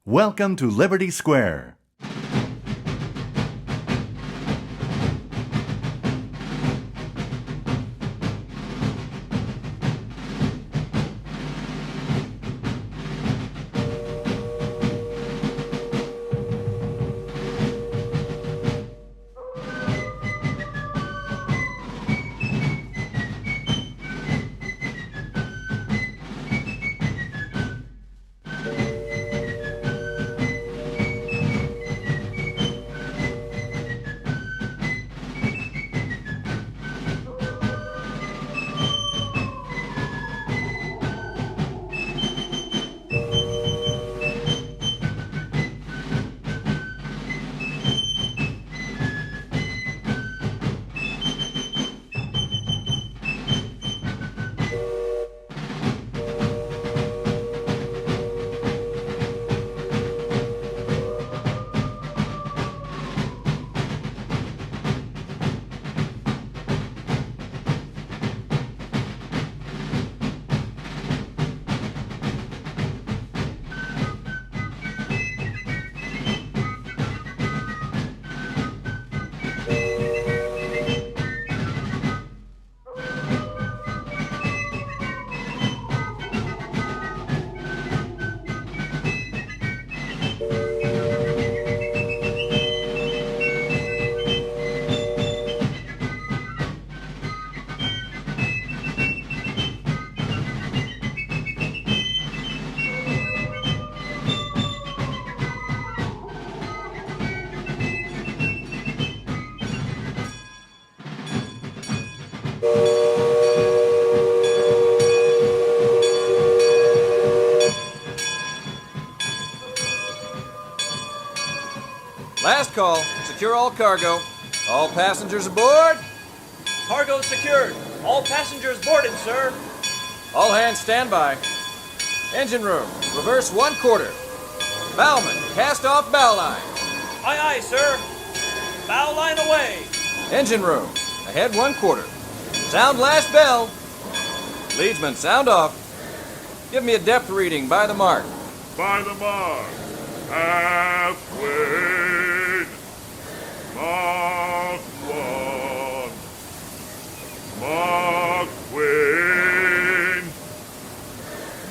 Welcome to Liberty Square. Last call. Secure all cargo. All passengers aboard. Cargo secured. All passengers boarded, sir. All hands stand by. Engine room. Reverse 1/4. Bowman, cast off bow line. Aye, aye, sir. Bow line away. Engine room. Ahead 1/4. Sound last bell. Leadsman, sound off. Give me a depth reading by the mark. By the mark. Halfway. Mark 1. Mark Twain.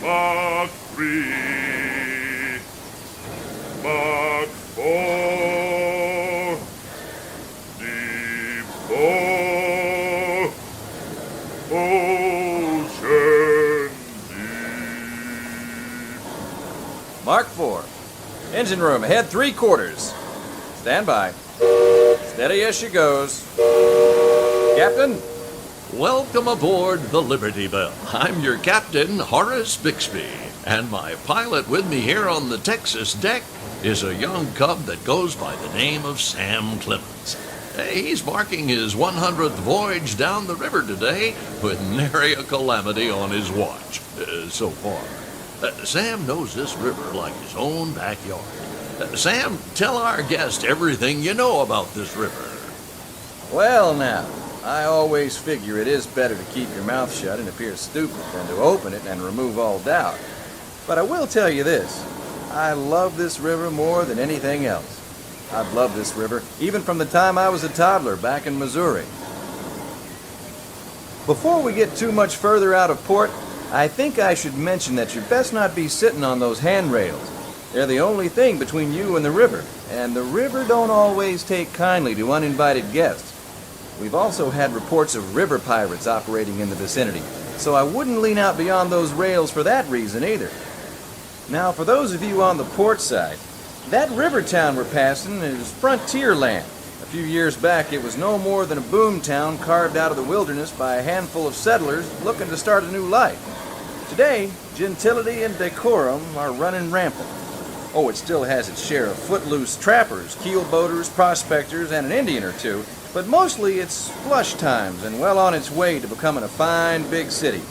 Mark 3. Mark 4. Deep 4. Ocean deep. Mark 4. Engine room, ahead 3/4. Stand by. Steady as she goes. Captain? Welcome aboard the Liberty Belle. I'm your captain, Horace Bixby, and my pilot with me here on the Texas deck is a young cub that goes by the name of Sam Clemens. He's marking his 100th voyage down the river today with nary a calamity on his watch, so far. Sam knows this river like his own backyard. Sam, tell our guest everything you know about this river. Well now, I always figure it is better to keep your mouth shut and appear stupid than to open it and remove all doubt. But I will tell you this, I love this river more than anything else. I've loved this river even from the time I was a toddler back in Missouri. Before we get too much further out of port, I think I should mention that you best not be sitting on those handrails. They're the only thing between you and the river, and the river don't always take kindly to uninvited guests. We've also had reports of river pirates operating in the vicinity, so I wouldn't lean out beyond those rails for that reason either. Now, for those of you on the port side, that river town we're passing is frontier land. A few years back, it was no more than a boom town carved out of the wilderness by a handful of settlers looking to start a new life. Today, gentility and decorum are running rampant. Oh, it still has its share of footloose trappers, keelboaters, prospectors, and an Indian or two, but mostly it's flush times and well on its way to becoming a fine big city.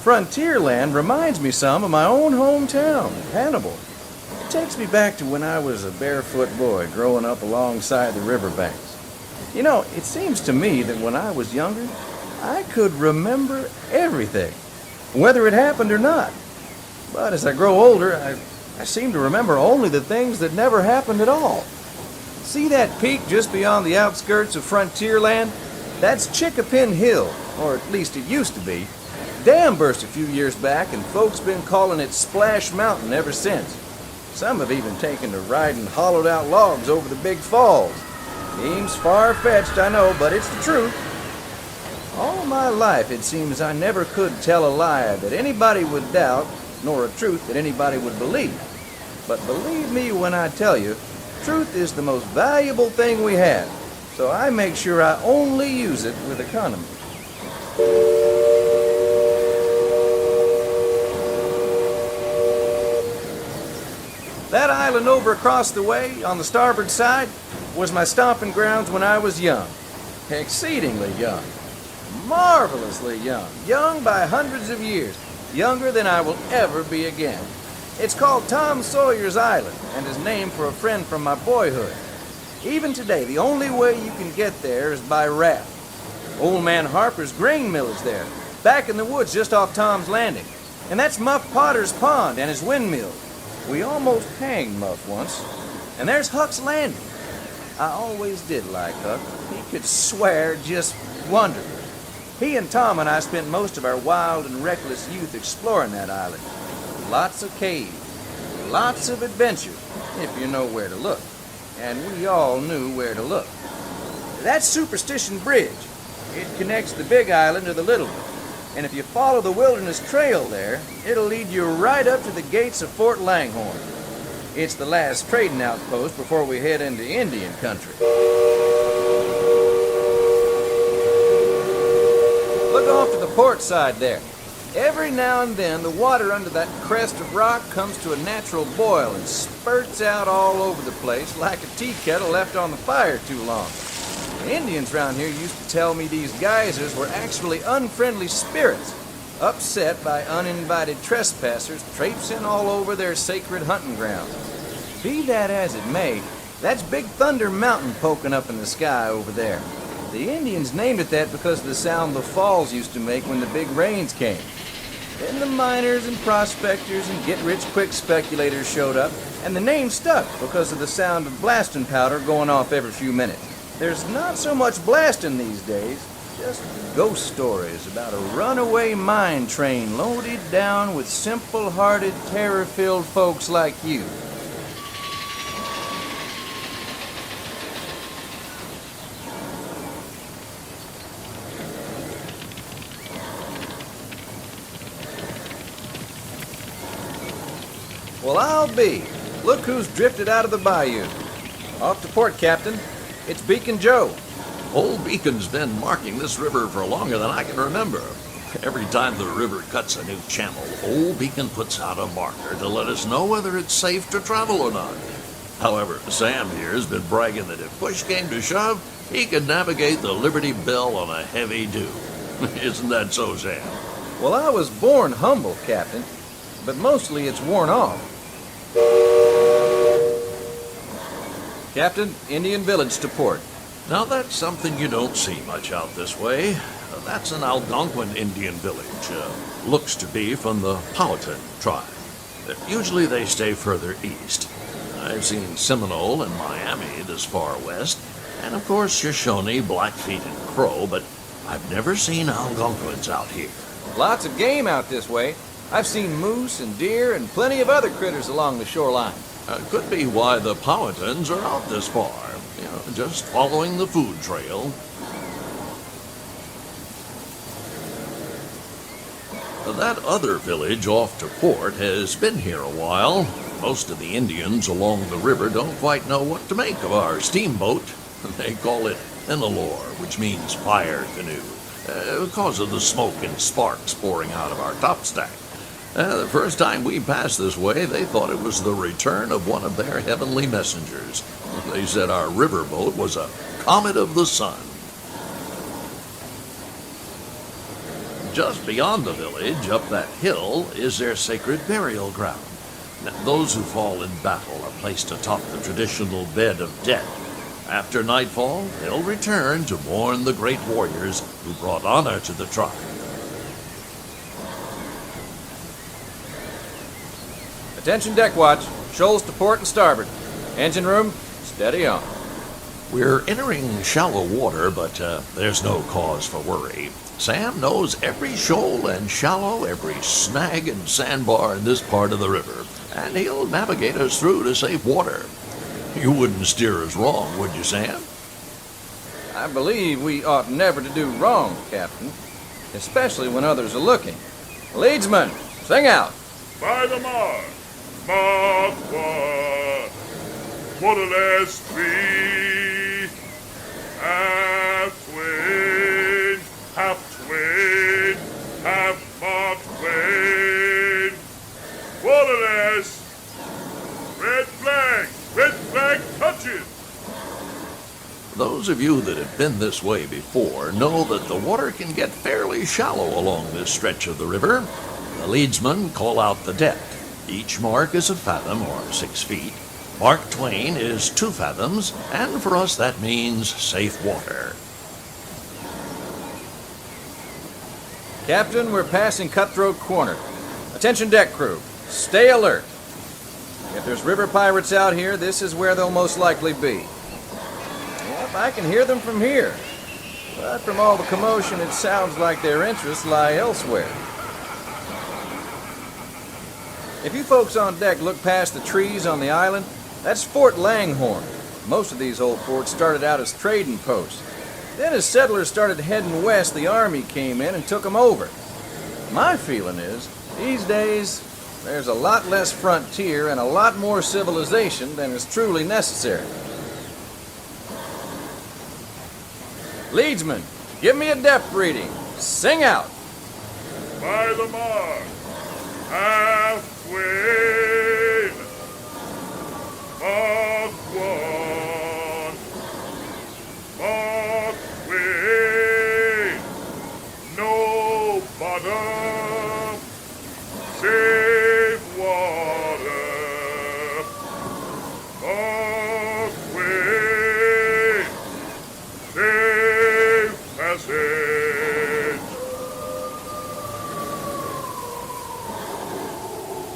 Frontierland reminds me some of my own hometown, Hannibal. It takes me back to when I was a barefoot boy growing up alongside the riverbanks. You know, it seems to me that when I was younger, I could remember everything, whether it happened or not. But as I grow older, I seem to remember only the things that never happened at all. See that peak just beyond the outskirts of Frontierland? That's Chickapin Hill, or at least it used to be. Dam burst a few years back, and folks been calling it Splash Mountain ever since. Some have even taken to riding hollowed-out logs over the big falls. Seems far-fetched, I know, but it's the truth. All my life, it seems I never could tell a lie that anybody would doubt, nor a truth that anybody would believe. But believe me when I tell you, truth is the most valuable thing we have, so I make sure I only use it with economy. That island over across the way, on the starboard side, was my stomping grounds when I was young. Exceedingly young. Marvelously young. Young by hundreds of years. Younger than I will ever be again. It's called Tom Sawyers Island, and is named for a friend from my boyhood. Even today, the only way you can get there is by raft. Old Man Harper's grain mill is there, back in the woods just off Tom's Landing. And that's Muff Potter's pond and his windmill. We almost hanged Muff once. And there's Huck's Landing. I always did like Huck. He could swear just wonderful. He and Tom and I spent most of our wild and reckless youth exploring that island. Lots of caves, lots of adventure, if you know where to look. And we all knew where to look. That's Superstition Bridge. It connects the big island to the little one. And if you follow the Wilderness Trail there, it'll lead you right up to the gates of Fort Langhorne. It's the last trading outpost before we head into Indian country. Look off to the port side there. Every now and then, the water under that crest of rock comes to a natural boil and spurts out all over the place like a tea kettle left on the fire too long. The Indians around here used to tell me these geysers were actually unfriendly spirits, upset by uninvited trespassers traipsing all over their sacred hunting grounds. Be that as it may, that's Big Thunder Mountain poking up in the sky over there. The Indians named it that because of the sound the falls used to make when the big rains came. Then the miners and prospectors and get-rich-quick speculators showed up, and the name stuck because of the sound of blasting powder going off every few minutes. There's not so much blasting these days, just ghost stories about a runaway mine train loaded down with simple-hearted, terror-filled folks like you. Well, I'll be. Look who's drifted out of the bayou. Off to port, Captain. It's Beacon Joe. Old Beacon's been marking this river for longer than I can remember. Every time the river cuts a new channel, Old Beacon puts out a marker to let us know whether it's safe to travel or not. However, Sam here's been bragging that if push came to shove, he could navigate the Liberty Belle on a heavy dew. Isn't that so, Sam? Well, I was born humble, Captain, but mostly it's worn off. Captain, Indian Village to port. Now that's something you don't see much out this way. That's an Algonquin Indian village. Looks to be from the Powhatan tribe. Usually they stay further east. I've seen Seminole and Miami this far west, and of course Shoshone, Blackfeet, and Crow, but I've never seen Algonquins out here. Lots of game out this way. I've seen moose and deer and plenty of other critters along the shoreline. Could be why the Powhatans are out this far. Just following the food trail. That other village off to port has been here a while. Most of the Indians along the river don't quite know what to make of our steamboat. They call it Enelore, which means fire canoe, because of the smoke and sparks pouring out of our topstack. The first time we passed this way, they thought it was the return of one of their heavenly messengers. They said our riverboat was a comet of the sun. Just beyond the village, up that hill, is their sacred burial ground. Now, those who fall in battle are placed atop the traditional bed of death. After nightfall, they'll return to mourn the great warriors who brought honor to the tribe. Attention deck watch. Shoals to port and starboard. Engine room, steady on. We're entering shallow water, but there's no cause for worry. Sam knows every shoal and shallow, every snag and sandbar in this part of the river, and he'll navigate us through to safe water. You wouldn't steer us wrong, would you, Sam? I believe we ought never to do wrong, Captain, especially when others are looking. Leadsman, sing out. By the mark. Mark 1. Quarterless 3. Half twin. Half twin. Half mark twin. Quarterless. Red flag. Red flag touches. Those of you that have been this way before know that the water can get fairly shallow along this stretch of the river. The leadsmen call out the depth. Each mark is a fathom, or 6 feet. Mark Twain is 2 fathoms, and for us that means safe water. Captain, we're passing Cutthroat Corner. Attention deck crew, stay alert. If there's river pirates out here, this is where they'll most likely be. Yep, I can hear them from here. But from all the commotion, it sounds like their interests lie elsewhere. If you folks on deck look past the trees on the island, that's Fort Langhorne. Most of these old forts started out as trading posts. Then as settlers started heading west, the army came in and took them over. My feeling is, these days, there's a lot less frontier and a lot more civilization than is truly necessary. Leadsman, give me a depth reading. Sing out. By the mark. Half twin. Mark 1. Mark twin. No bottom. Safe water. Mark twin. Safe passage.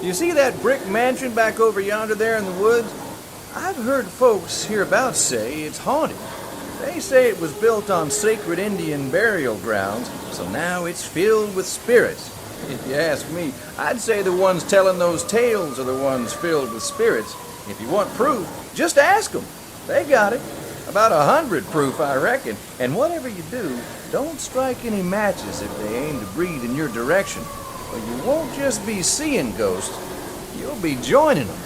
You see that brick mansion back over yonder there in the woods? I've heard folks hereabouts say it's haunted. They say it was built on sacred Indian burial grounds, so now it's filled with spirits. If you ask me, I'd say the ones telling those tales are the ones filled with spirits. If you want proof, just ask them. They got it. About 100 proof, I reckon. And whatever you do, don't strike any matches if they aim to breathe in your direction. But you won't just be seeing ghosts, you'll be joining them.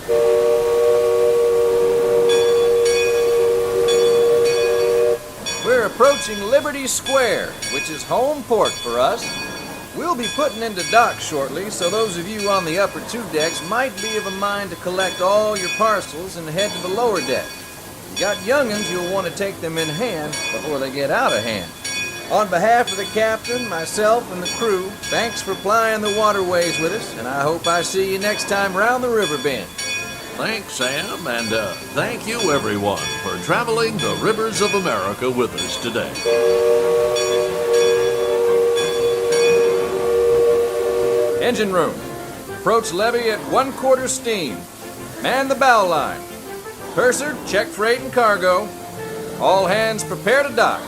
We're approaching Liberty Square, which is home port for us. We'll be putting into dock shortly, so those of you on the upper 2 decks might be of a mind to collect all your parcels and head to the lower deck. If you got young'uns, you'll want to take them in hand before they get out of hand. On behalf of the captain, myself, and the crew, thanks for plying the waterways with us, and I hope I see you next time round the river bend. Thanks, Sam, and thank you, everyone, for traveling the rivers of America with us today. Engine room. Approach levee at 1/4 steam. Man the bow line. Purser, check freight and cargo. All hands prepare to dock.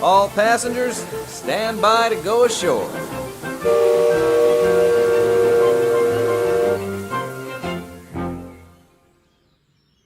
All passengers, stand by to go ashore.